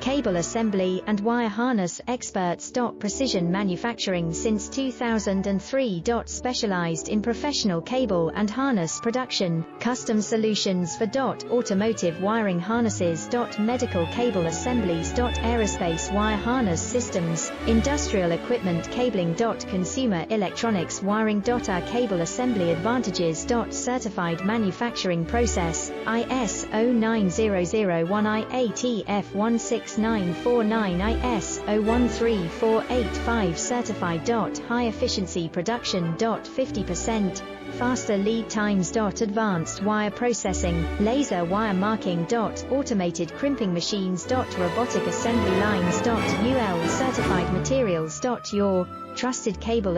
Cable assembly and wire harness experts. Precision manufacturing since 2003. Specialized in professional cable and harness production, custom solutions for automotive wiring harnesses. Medical cable assemblies. Aerospace wire harness systems, industrial equipment cabling. Consumer electronics wiring. Our cable assembly advantages. Certified manufacturing process, ISO 9001 IATF 16949 ISO 13485 certified. High efficiency production. 50% faster lead times. Advanced wire processing, laser wire marking. Automated crimping machines. Robotic assembly lines. UL certified materials. Your trusted cable